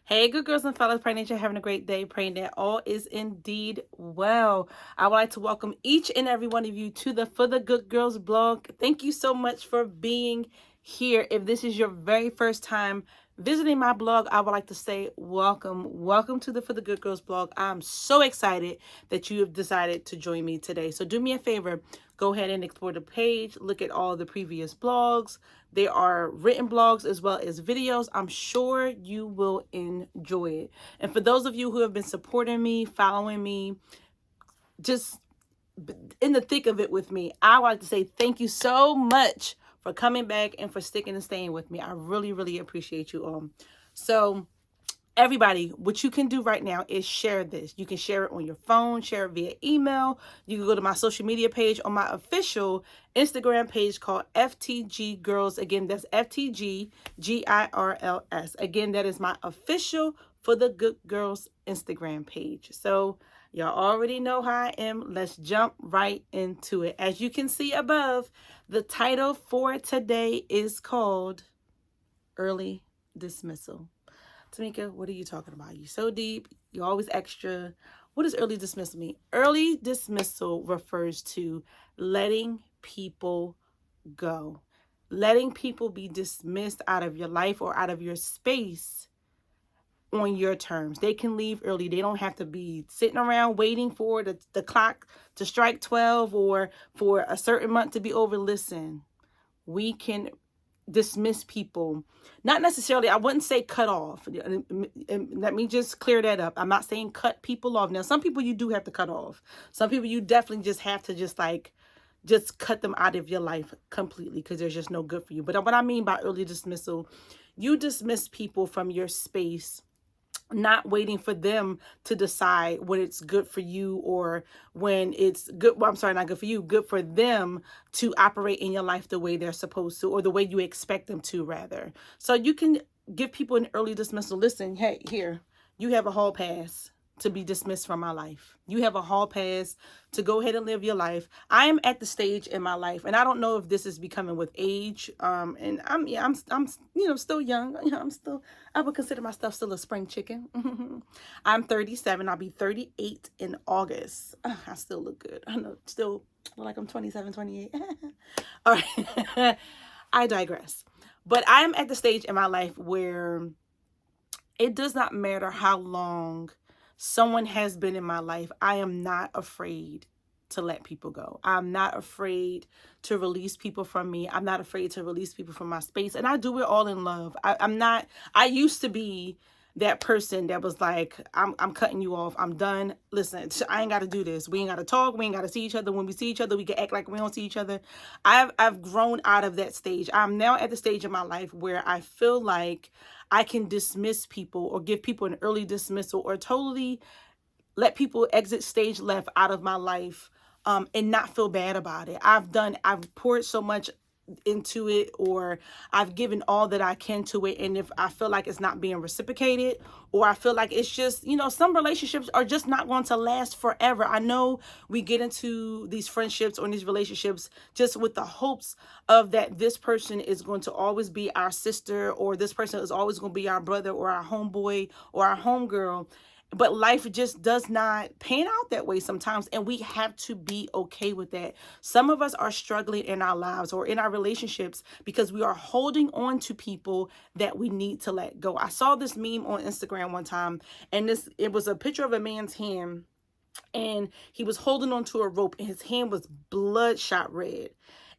Hey, good girls and fellas, praying that you're having a great day, praying that all is indeed well. I would like to welcome each and every one of you to the For the Good Girls blog. Thank you so much for being here. If this is your very first time visiting my blog, I would like to say welcome. Welcome to the For the Good Girls blog. I'm so excited that you have decided to join me today. So do me a favor, go ahead and explore the page, look at all the previous blogs. There are written blogs as well as videos. I'm sure you will enjoy it. And for those of you who have been supporting me, following me, just in the thick of it with me, I would like to say thank you so much for coming back and for sticking and staying with me. I really, really appreciate you all. So everybody, what you can do right now is share this. You can share it on your phone, share it via email. You can go to my social media page on my official Instagram page called FTG Girls. Again, that's FTG GIRLS. Again, that is my official For the Good Girls Instagram page. So y'all already know how I am. Let's jump right into it. As you can see above, the title for today is called Early Dismissal. Tamika, what are you talking about? You so deep. You always extra. What does early dismissal mean? Early dismissal refers to letting people go. Letting people be dismissed out of your life or out of your space on your terms. They can leave early. They don't have to be sitting around waiting for the clock to strike 12 or for a certain month to be over. Listen, we can dismiss people. Not necessarily, I wouldn't say cut off. And let me just clear that up. I'm not saying cut people off. Now, some people you do have to cut off. Some people you definitely just have to just cut them out of your life completely because there's just no good for you. But what I mean by early dismissal, you dismiss people from your space, not waiting for them to decide when it's good for you or when it's good. Well, I'm sorry, not good for you, good for them to operate in your life the way they're supposed to or the way you expect them to, rather. So you can give people an early dismissal. Listen, hey, here, you have a hall pass to be dismissed from my life. You have a hall pass to go ahead and live your life. I am at the stage in my life, and I don't know if this is becoming with age. And I'm still young. I would consider myself still a spring chicken. I'm 37. I'll be 38 in August. I still look good. I know, still look like I'm 27, 28. All right. I digress. But I am at the stage in my life where it does not matter how long someone has been in my life. I am not afraid to let people go. I'm not afraid to release people from me. I'm not afraid to release people from my space. And I do it all in love. I used to be that person that was like, I'm cutting you off. I'm done. Listen, I ain't got to do this. We ain't got to talk. We ain't got to see each other. When we see each other, we can act like we don't see each other. I've grown out of that stage. I'm now at the stage in my life where I feel like I can dismiss people or give people an early dismissal or totally let people exit stage left out of my life, and not feel bad about it. I've poured so much into it, or I've given all that I can to it. And if I feel like it's not being reciprocated, or I feel like it's just, some relationships are just not going to last forever. I know we get into these friendships or these relationships just with the hopes of that this person is going to always be our sister, or this person is always going to be our brother or our homeboy or our homegirl. But life just does not pan out that way sometimes, and we have to be okay with that. Some of us are struggling in our lives or in our relationships because we are holding on to people that we need to let go. I saw this meme on Instagram one time, and it was a picture of a man's hand, and he was holding onto a rope, and his hand was bloodshot red,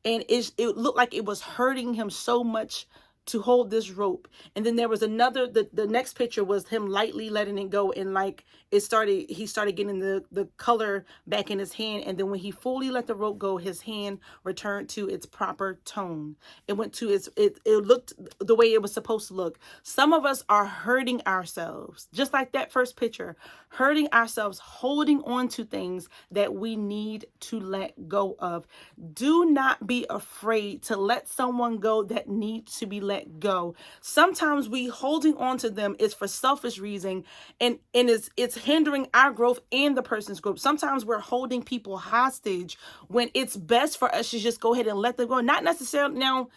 and it looked like it was hurting him so much to hold this rope. And then there was another, the next picture was him lightly letting it go, and like he started getting the color back in his hand. And then when he fully let the rope go, his hand returned to its proper tone. It went to it looked the way it was supposed to look. Some of us are hurting ourselves, just like that first picture, hurting ourselves, holding on to things that we need to let go of. Do not be afraid to let someone go that needs to be let go. Sometimes we holding on to them is for selfish reason, and it's hindering our growth and the person's growth. Sometimes we're holding people hostage when it's best for us to just go ahead and let them go. Not necessarily now.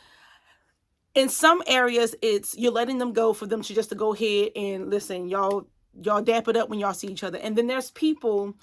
In some areas, it's you're letting them go for them to just to go ahead and listen, y'all dap it up when y'all see each other. And then there's people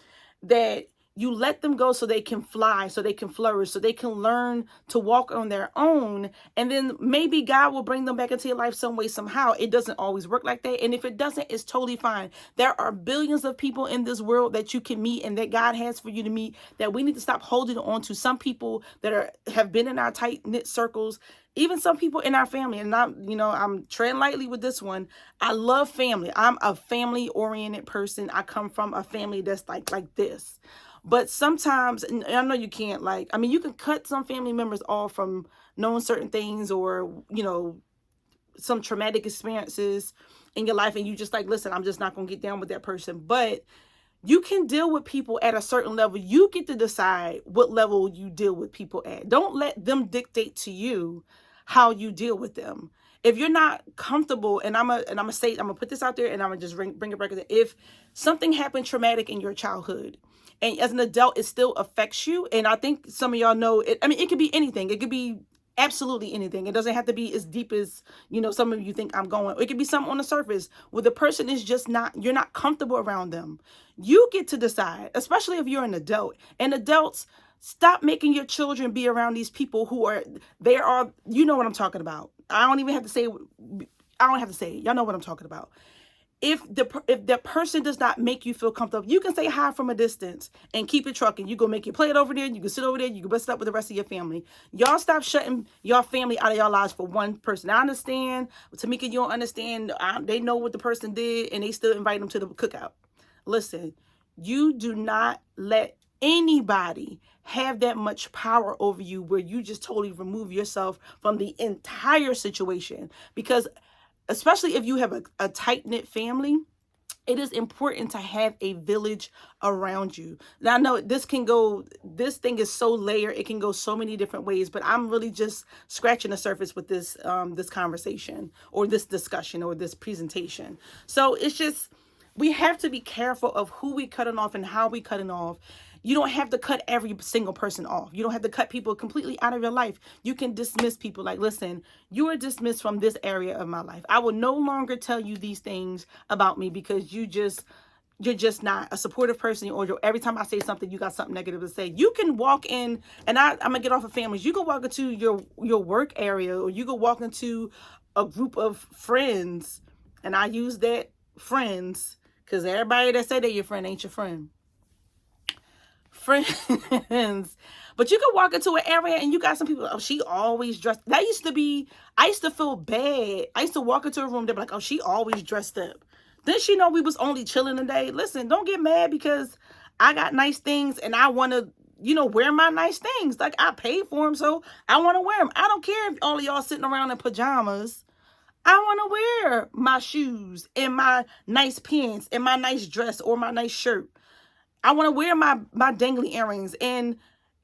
that you let them go so they can fly, so they can flourish, so they can learn to walk on their own. And then maybe God will bring them back into your life some way, somehow. It doesn't always work like that. And if it doesn't, it's totally fine. There are billions of people in this world that you can meet and that God has for you to meet, that we need to stop holding on to. Some people that have been in our tight knit circles, even some people in our family. And I'm treading lightly with this one. I love family. I'm a family oriented person. I come from a family that's like this. But sometimes, and I know you can't, you can cut some family members off from knowing certain things, or some traumatic experiences in your life, and you just listen, I'm just not gonna get down with that person. But you can deal with people at a certain level. You get to decide what level you deal with people at. Don't let them dictate to you how you deal with them. If you're not comfortable, and I'm gonna put this out there, and I'm gonna just bring it back. If something happened traumatic in your childhood, and as an adult it still affects you, and I think some of y'all know it. It could be anything. It could be absolutely anything. It doesn't have to be as deep as some of you think I'm going. It could be something on the surface where the person is just you're not comfortable around them. You get to decide, especially if you're an adult. And adults, stop making your children be around these people who are you know what I'm talking about. I don't have to say it. Y'all know what I'm talking about. If the person does not make you feel comfortable, you can say hi from a distance and keep it trucking. You go make your plate over there. You can sit over there. You can bust it up with the rest of your family. Y'all stop shutting your family out of your lives for one person. I understand, Tamika, you don't understand. They know what the person did, and they still invite them to the cookout. Listen, you do not let anybody have that much power over you where you just totally remove yourself from the entire situation. Because especially if you have a tight-knit family, it is important to have a village around you. Now, I know this thing is so layered. It can go so many different ways, but I'm really just scratching the surface with this conversation, or this discussion, or this presentation. So it's just, we have to be careful of who we cutting off and how we cutting off. You don't have to cut every single person off. You don't have to cut people completely out of your life. You can dismiss people. Listen, you are dismissed from this area of my life. I will no longer tell you these things about me because you're just not a supportive person, or every time I say something, you got something negative to say. You can walk in, and I'm gonna get off of families. You can walk into your work area, or you can walk into a group of friends, and I use that friends because everybody that say they're your friend ain't your friend. Friends. But you can walk into an area and you got some people, oh, she always dressed. I used to feel bad. I used to walk into a room, they'd be like, oh, she always dressed up. Didn't she know we was only chilling today? Listen, don't get mad because I got nice things and I want to, wear my nice things. I paid for them, so I want to wear them. I don't care if all of y'all sitting around in pajamas. I want to wear my shoes and my nice pants and my nice dress or my nice shirt. I want to wear my dangly earrings. And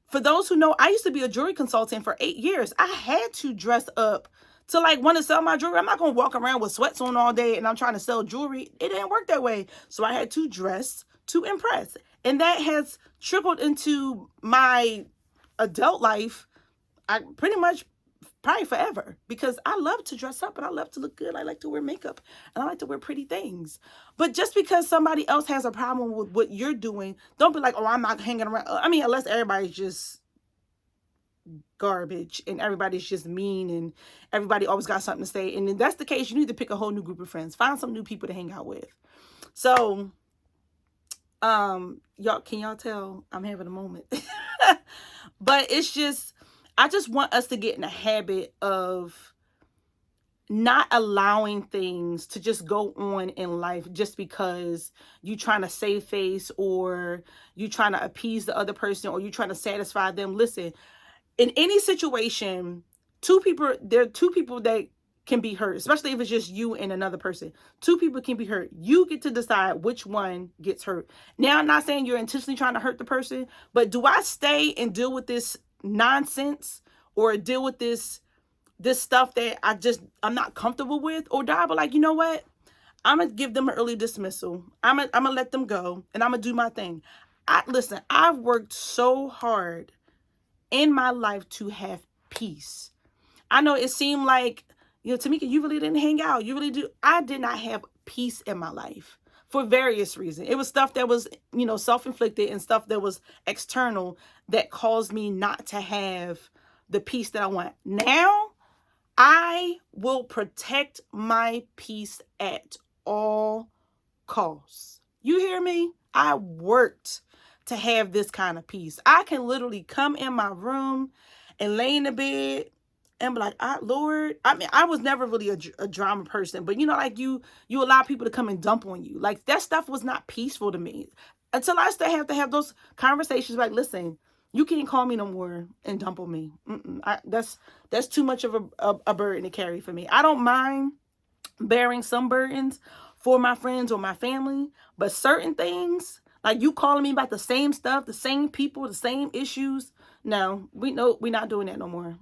for those who know, I used to be a jewelry consultant for 8 years. I had to dress up to want to sell my jewelry. I'm not going to walk around with sweats on all day and I'm trying to sell jewelry. It didn't work that way. So I had to dress to impress. And that has trickled into my adult life. I pretty much probably forever, because I love to dress up and I love to look good. I like to wear makeup and I like to wear pretty things. But just because somebody else has a problem with what you're doing, don't be like, oh, I'm not hanging around. Unless everybody's just garbage and everybody's just mean and everybody always got something to say. And if that's the case, you need to pick a whole new group of friends. Find some new people to hang out with. So, can y'all tell I'm having a moment? But it's just, I just want us to get in a habit of not allowing things to just go on in life just because you trying to save face, or you trying to appease the other person, or you trying to satisfy them. Listen, in any situation, there are two people that can be hurt, especially if it's just you and another person. Two people can be hurt. You get to decide which one gets hurt. Now, I'm not saying you're intentionally trying to hurt the person, but do I stay and deal with this nonsense, or deal with this stuff that I'm not comfortable with? Or do I be like, you know what? I'm going to give them an early dismissal. I'm going to let them go, and I'm going to do my thing. Listen, I've worked so hard in my life to have peace. I know it seemed like Tamika, you really didn't hang out. You really do. I did not have peace in my life for various reasons. It was stuff that was, self-inflicted and stuff that was external that caused me not to have the peace that I want. Now, I will protect my peace at all costs. You hear me? I worked to have this kind of peace. I can literally come in my room and lay in the bed and be like, Lord, I mean, I was never really a drama person, but like you allow people to come and dump on you. Like that stuff was not peaceful to me until I still have to have those conversations. Like, listen, you can't call me no more and dump on me. That's too much of a burden to carry for me. I don't mind bearing some burdens for my friends or my family, but certain things, like you calling me about the same stuff, the same people, the same issues, no, we're not doing that no more.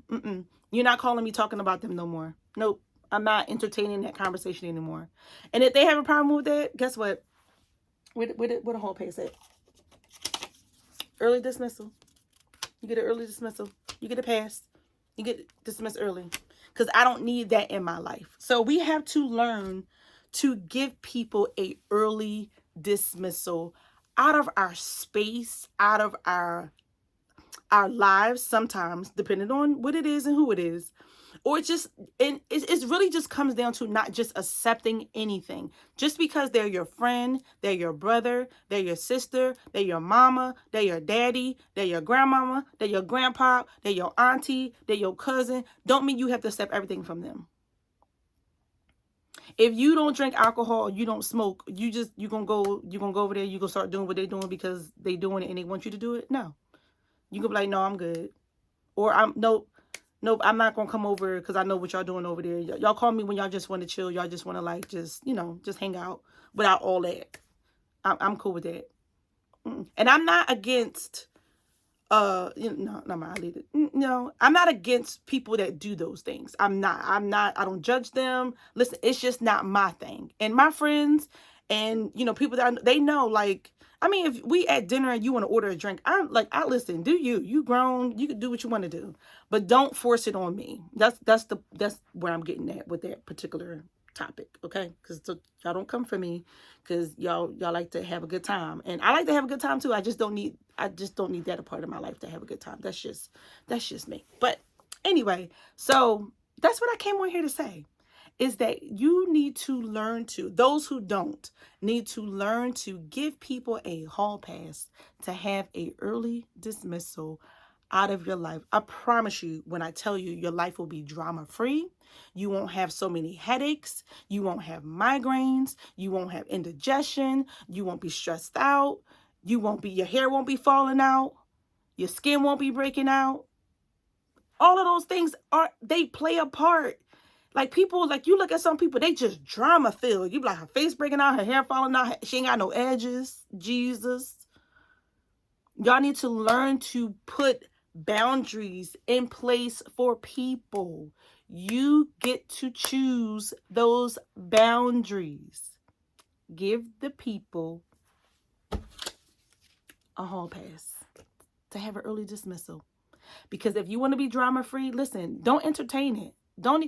You're not calling me talking about them no more. Nope. I'm not entertaining that conversation anymore. And if they have a problem with that, guess what? Where the whole pace at? Early dismissal. You get an early dismissal. You get a pass. You get dismissed early. Because I don't need that in my life. So we have to learn to give people a early dismissal out of our space, out of our lives sometimes, depending on what it is and who it is. Or it really just comes down to not just accepting anything. Just because they're your friend, they're your brother, they're your sister, they're your mama, they're your daddy, they're your grandmama, they're your grandpa, they're your auntie, they're your cousin, don't mean you have to accept everything from them. If you don't drink alcohol, you don't smoke, you're gonna go over there, you gonna start doing what they're doing because they doing it and they want you to do it? No. You can be like, no, I'm good. Or nope, I'm not going to come over because I know what y'all doing over there. Y'all call me when y'all just want to chill. Y'all just want to just hang out without all that. I'm cool with that. And I'm not against, no, I'm not against people that do those things. I don't judge them. Listen, it's just not my thing. And my friends and, people that they know, like, I mean, if we at dinner and you want to order a drink, I listen, do you grown, you can do what you want to do, but don't force it on me. That's where I'm getting at with that particular topic. Okay. Cause y'all don't come for me because y'all like to have a good time, and I like to have a good time too. I just don't need that a part of my life to have a good time. That's just me. But anyway, so that's what I came on here to say. Is that you need to learn to, those who don't, need to learn to give people a hall pass to have a early dismissal out of your life. I promise you, when I tell you, your life will be drama free. You won't have so many headaches. You won't have migraines. You won't have indigestion. You won't be stressed out. Your hair won't be falling out. Your skin won't be breaking out. All of those things they play a part. Like people, like you look at some people, they just drama filled. You be like, her face breaking out, her hair falling out, she ain't got no edges. Jesus. Y'all need to learn to put boundaries in place for people. You get to choose those boundaries. Give the people a hall pass to have an early dismissal. Because if you want to be drama free, listen, don't entertain it. Don't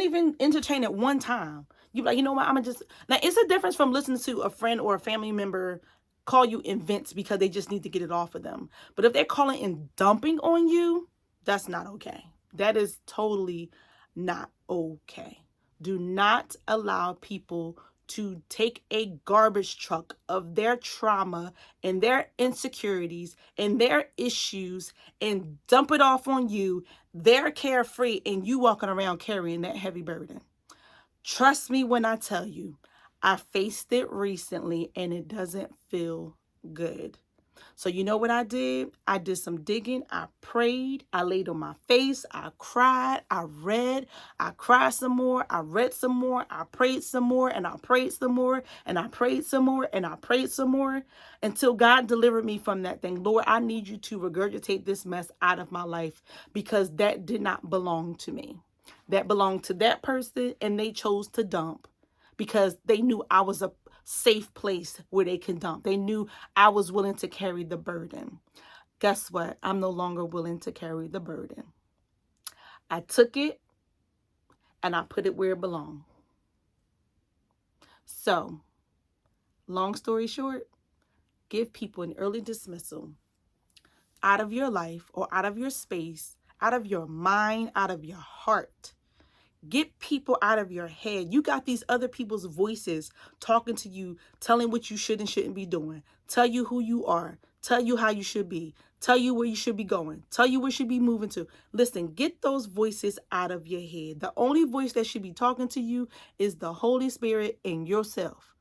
even entertain it one time. You like, you know what? I'm just now. It's a difference from listening to a friend or a family member call you in vents because they just need to get it off of them. But if they're calling and dumping on you, that's not okay. That is totally not okay. Do not allow people to take a garbage truck of their trauma and their insecurities and their issues and dump it off on you. They're carefree and you walking around carrying that heavy burden. Trust me when I tell you, I faced it recently and it doesn't feel good. So you know what I did? I did some digging. I prayed. I laid on my face. I cried. I read. I cried some more. I read some more. I prayed some more. And I prayed some more. And I prayed some more. And I prayed some more until God delivered me from that thing. Lord, I need you to regurgitate this mess out of my life because that did not belong to me. That belonged to that person, and they chose to dump because they knew I was a safe place where they can dump. They knew I was willing to carry the burden. Guess what? I'm no longer willing to carry the burden. I took it and I put it where it belongs. So, long story short, give people an early dismissal out of your life or out of your space, out of your mind, out of your heart. Get people out of your head. You got these other people's voices talking to you, telling what you should and shouldn't be doing, tell you who you are, tell you how you should be, tell you where you should be going, tell you where you should be moving to. Listen, get those voices out of your head. The only voice that should be talking to you is the Holy Spirit and yourself,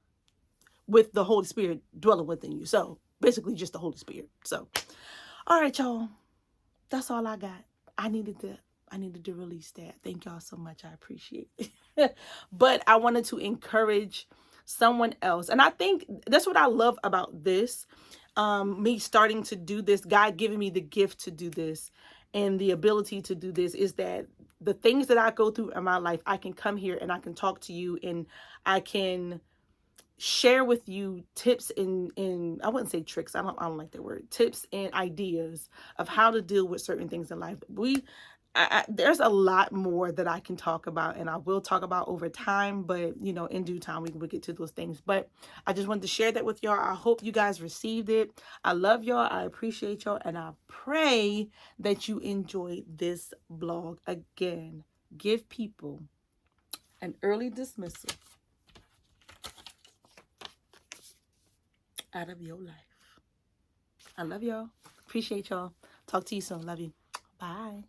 with the Holy Spirit dwelling within you. So basically just the Holy Spirit. So, all right, y'all. That's all I got. I needed to release that. Thank y'all so much. I appreciate it. But I wanted to encourage someone else. And I think that's what I love about this. Me starting to do this, God giving me the gift to do this and the ability to do this, is that the things that I go through in my life, I can come here and I can talk to you and I can share with you tips and I wouldn't say tricks. I don't like that word. Tips and ideas of how to deal with certain things in life. There's a lot more that I can talk about and I will talk about over time, but you know, in due time we will get to those things. But I just wanted to share that with y'all. I hope you guys received it. I love y'all. I appreciate y'all, and I pray that you enjoyed this blog. Again, give people an early dismissal out of your life. I love y'all. Appreciate y'all. Talk to you soon. Love you. Bye.